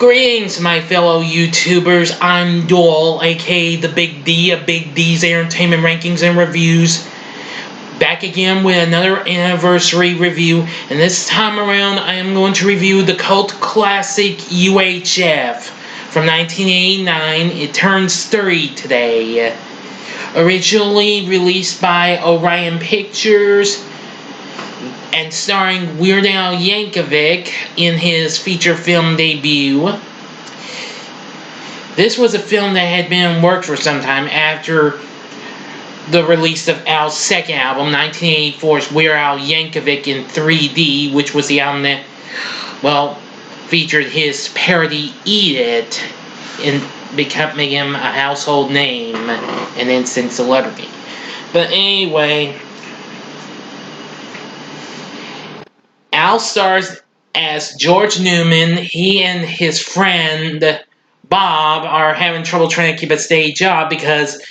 Greetings, my fellow YouTubers. I'm Doyle, aka the Big D of Big D's Entertainment Rankings and Reviews. Back again with another anniversary review, and this time around I am going to review the cult classic UHF from 1989. It turns 30 today. Originally released by Orion Pictures and starring Weird Al Yankovic in his feature film debut. This was a film that had been in works for some time after the release of Al's second album, 1984's Weird Al Yankovic in 3D, which was the album that, featured his parody Eat It and becoming him a household name and instant celebrity. But anyway, Al stars as George Newman. He and his friend Bob are having trouble trying to keep a steady job because,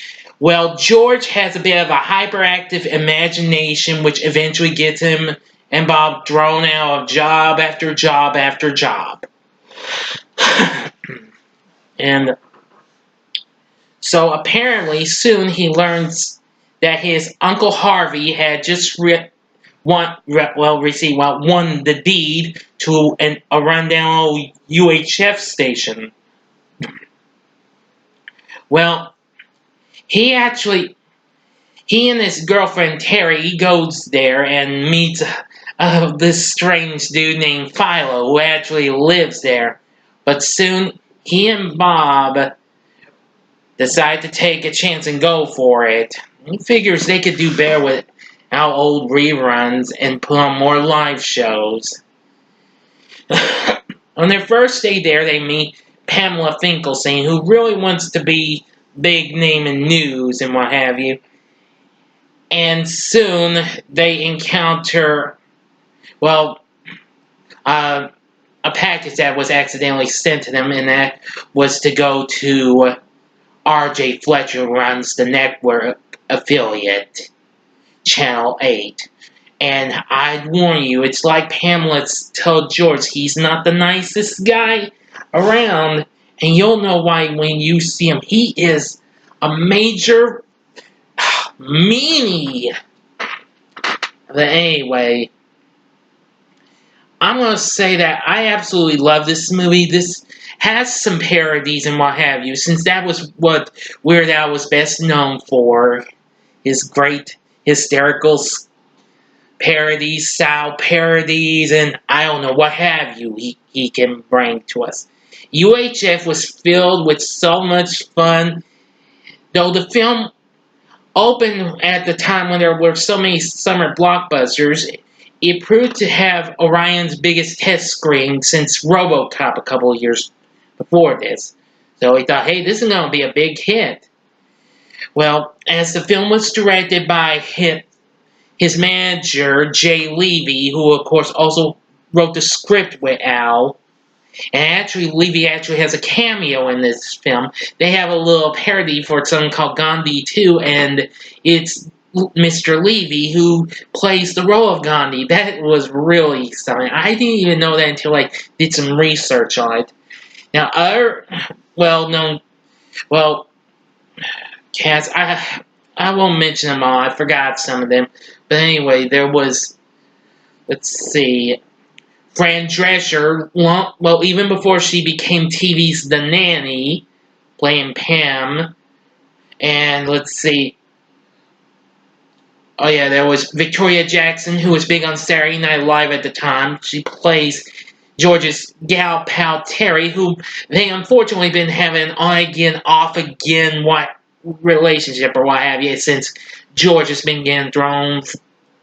George has a bit of a hyperactive imagination, which eventually gets him and Bob thrown out of job after job after job. And so apparently soon he learns that his Uncle Harvey had just won the deed to a rundown old UHF station. Well, he and his girlfriend Terry, he goes there and meets this strange dude named Philo who actually lives there. But soon he and Bob decide to take a chance and go for it. He figures they could do better with our old reruns and put on more live shows. On their first day there, they meet Pamela Finkelstein, who really wants to be big name in news and what have you. And soon they encounter, a package that was accidentally sent to them, and that was to go to R.J. Fletcher, who runs the network affiliate, Channel 8. And I'd warn you, it's like Pamela told George, he's not the nicest guy around. And you'll know why when you see him. He is a major meanie. But anyway, I'm going to say that I absolutely love this movie. This has some parodies and what have you, since that was what Weird Al was best known for. His great hysterical parodies, style parodies, and I don't know, what have you he can bring to us. UHF was filled with so much fun. Though the film opened at the time when there were so many summer blockbusters, it proved to have Orion's biggest test screen since RoboCop a couple of years before this. So he thought, hey, this is going to be a big hit. Well, as the film was directed by his manager, Jay Levy, who of course also wrote the script with Al, and actually Levy actually has a cameo in this film. They have a little parody for something called Gandhi 2, and it's Mr. Levy who plays the role of Gandhi. That was really something. I didn't even know that until I did some research on it. Now, other well-known, cats, I won't mention them all. I forgot some of them. But anyway, there was, let's see, Fran Drescher, even before she became TV's The Nanny, playing Pam. And let's see, there was Victoria Jackson, who was big on Saturday Night Live at the time. She plays George's gal pal Terry, who they unfortunately been having an on-again, off-again relationship or what have you, since George has been getting thrown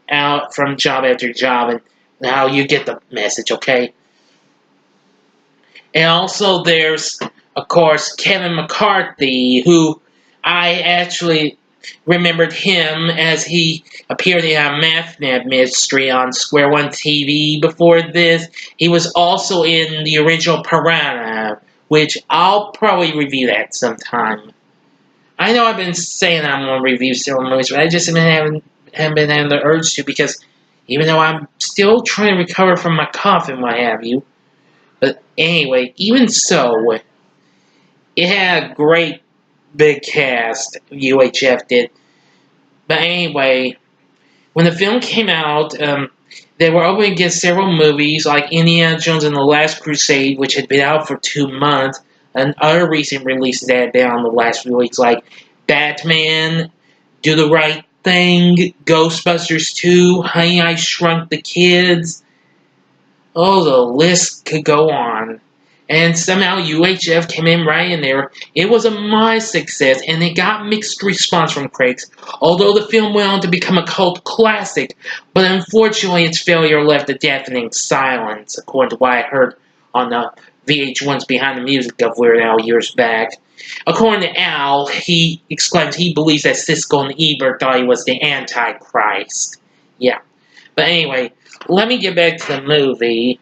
out from job after job, and now you get the message, okay? And also there's, of course, Kevin McCarthy, who I actually remembered him as he appeared in a MathNet mystery on Square One TV before this. He was also in the original Piranha, which I'll probably review that sometime. I know I've been saying I'm going to review several movies, but I just haven't been having the urge to, because even though I'm still trying to recover from my cough and what have you, But anyway, even so, it had a great big cast. UHF did. But anyway, when the film came out, they were up against several movies like Indiana Jones and the Last Crusade, which had been out for 2 months, and other recent releases that had been on the last few weeks, like Batman, Do the Right Thing, Ghostbusters 2, Honey, I Shrunk the Kids. Oh, the list could go on. And somehow UHF came in right in there. It was a modest success, and it got mixed response from critics, although the film went on to become a cult classic. But unfortunately, its failure left a deafening silence, according to what I heard on the VH1's Behind the Music of Weird Al years back. According to Al, he exclaims he believes that Siskel and Ebert thought he was the Antichrist. Yeah. But anyway, let me get back to the movie.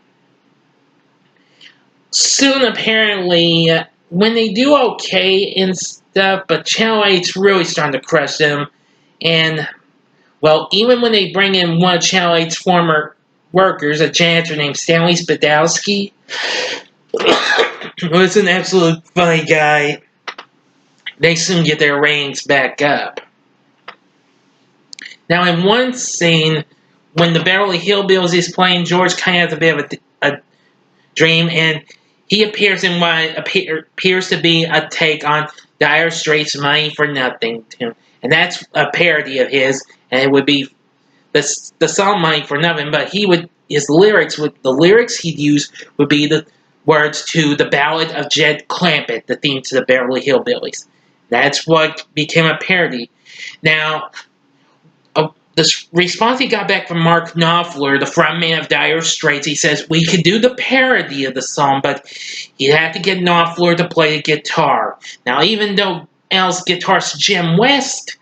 Soon, apparently, when they do okay and stuff, but Channel 8's really starting to crush them. And, well, even when they bring in one of Channel 8's former workers, a janitor named Stanley Spadowski, who's an absolute funny guy, they soon get their ratings back up. Now, in one scene, when the Beverly Hillbillies is playing, George kind of has a bit of a dream, and he appears in what appears to be a take on Dire Straits' Money for Nothing. And that's a parody of his, and it would be the song Money for Nothing, but the lyrics he'd use would be the words to the Ballad of Jed Clampett, the theme to the Beverly Hillbillies. That's what became a parody. Now, the response he got back from Mark Knopfler, the frontman of Dire Straits, he says, we could do the parody of the song, but you'd have to get Knopfler to play the guitar. Now, even though Al's guitarist Jim West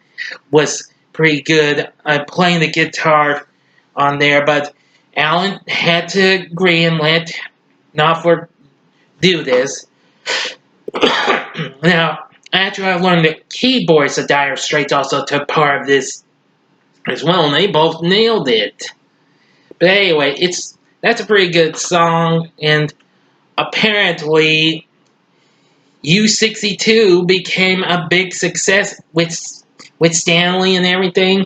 was pretty good at playing the guitar on there, but Alan had to agree and let Knopfler do this. Now, after I learned that keyboards of Dire Straits also took part of this as well, and they both nailed it. But anyway, that's a pretty good song, and apparently U-62 became a big success with Stanley and everything.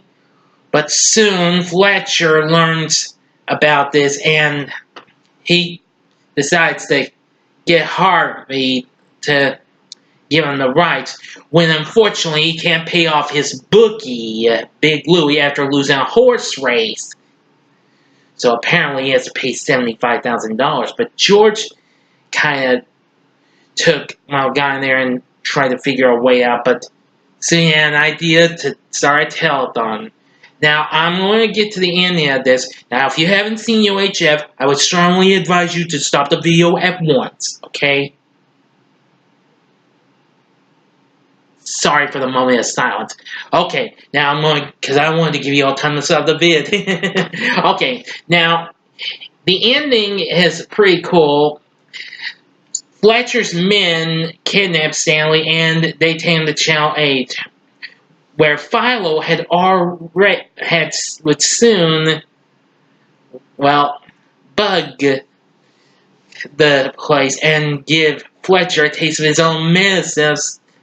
But soon Fletcher learns about this, and he decides to get Harvey to give him the rights, when unfortunately he can't pay off his bookie, Big Louie, after losing a horse race. So apparently he has to pay $75,000. But George kind of got in there and tried to figure a way out. But so he had an idea to start a telethon. Now, I'm going to get to the ending of this. Now, if you haven't seen UHF, I would strongly advise you to stop the video at once, okay? Sorry for the moment of silence. Okay, now I'm going, because I wanted to give you all time to stop the vid. Okay, now, the ending is pretty cool. Fletcher's men kidnap Stanley, and they take him to Channel 8, where Philo would soon, well, bug the place and give Fletcher a taste of his own medicine,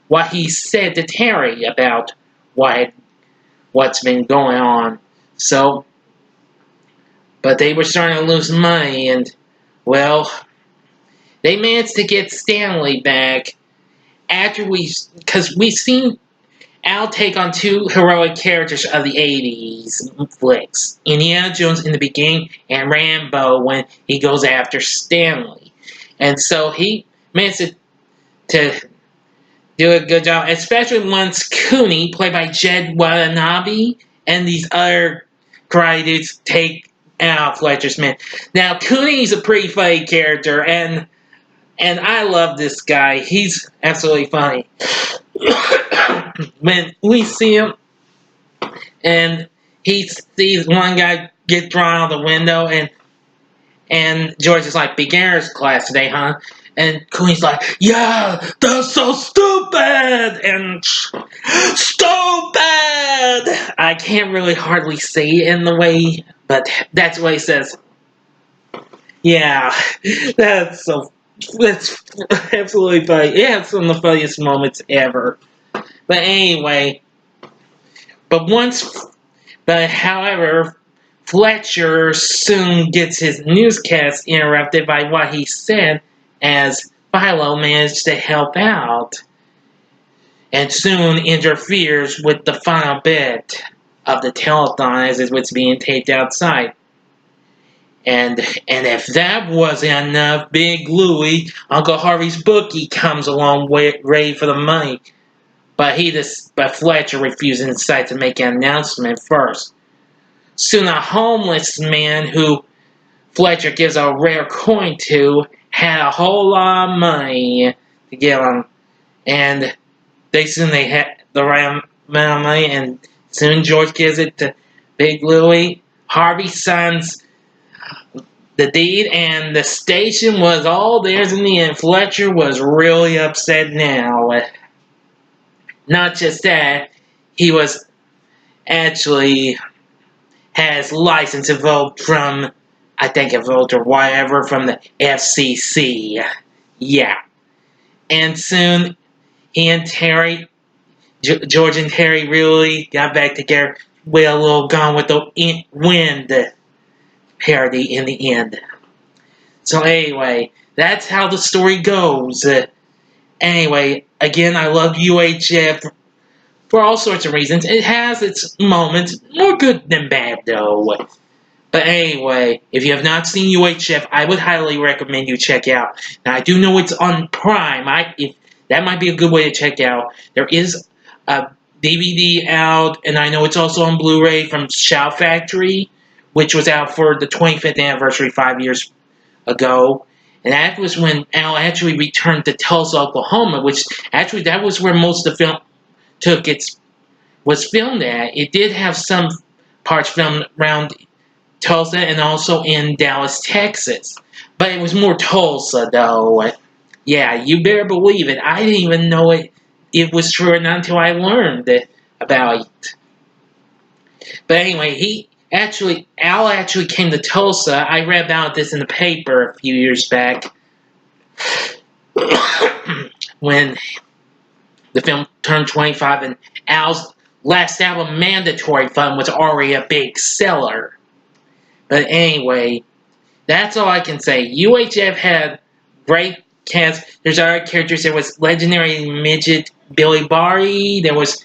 what he said to Terry about what's been going on. So, but they were starting to lose money, and, well, they managed to get Stanley back after because we've seen Al take on two heroic characters of the 80s flicks. Indiana Jones in the beginning, and Rambo when he goes after Stanley. And so he managed to do a good job, especially once Cooney, played by Jed Watanabe, and these other karate dudes take out Fletcher's men. Now, Cooney's a pretty funny character, and I love this guy. He's absolutely funny. When we see him, and he sees one guy get thrown out the window, and George is like, beginner's class today, huh? And Cooney's like, yeah, that's so stupid! And stupid! I can't really hardly say it in the way, but that's what he says. Yeah, that's so. That's absolutely funny. It had some of the funniest moments ever. But anyway, but once, but however, Fletcher soon gets his newscast interrupted by what he said as Philo managed to help out and soon interferes with the final bit of the telethon as it was being taped outside. And if that wasn't enough, Big Louie, Uncle Harvey's bookie, comes along ready for the money. But Fletcher refuses and decides to make an announcement first. Soon a homeless man who Fletcher gives a rare coin to had a whole lot of money to give him. And they had the right amount of money, and soon George gives it to Big Louie. Harvey signs the deed, and the station was all theirs in the end. Fletcher was really upset now. Not just that, he was actually has license to vote from, I think a vote or whatever, from the FCC. Yeah. And soon, he and Terry, George and Terry really got back together with a little Gone with the Wind parody in the end. So anyway, that's how the story goes. Anyway, again, I love UHF for all sorts of reasons. It has its moments, more good than bad though. But anyway, if you have not seen UHF, I would highly recommend you check out. Now I do know it's on Prime. That might be a good way to check out. There is a DVD out, and I know it's also on Blu-ray from Shout Factory, which was out for the 25th anniversary 5 years ago. And that was when Al actually returned to Tulsa, Oklahoma, which actually that was where most of the film was filmed at. It did have some parts filmed around Tulsa and also in Dallas, Texas. But it was more Tulsa, though. Yeah, you better believe it. I didn't even know it was true or not until I learned about it. But anyway, Al actually came to Tulsa. I read about this in the paper a few years back when the film turned 25 and Al's last album, Mandatory Fun, was already a big seller. But anyway, that's all I can say. UHF had great cast. There's other characters. There was legendary midget Billy Barty. There was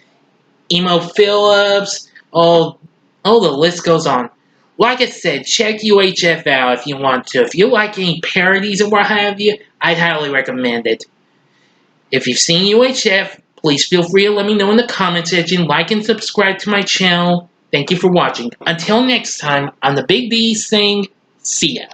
Emo Phillips. Oh, the list goes on. Like I said, check UHF out if you want to. If you like any parodies and what have you, I'd highly recommend it. If you've seen UHF, please feel free to let me know in the comment section. Like and subscribe to my channel. Thank you for watching. Until next time, on the Big B saying, see ya.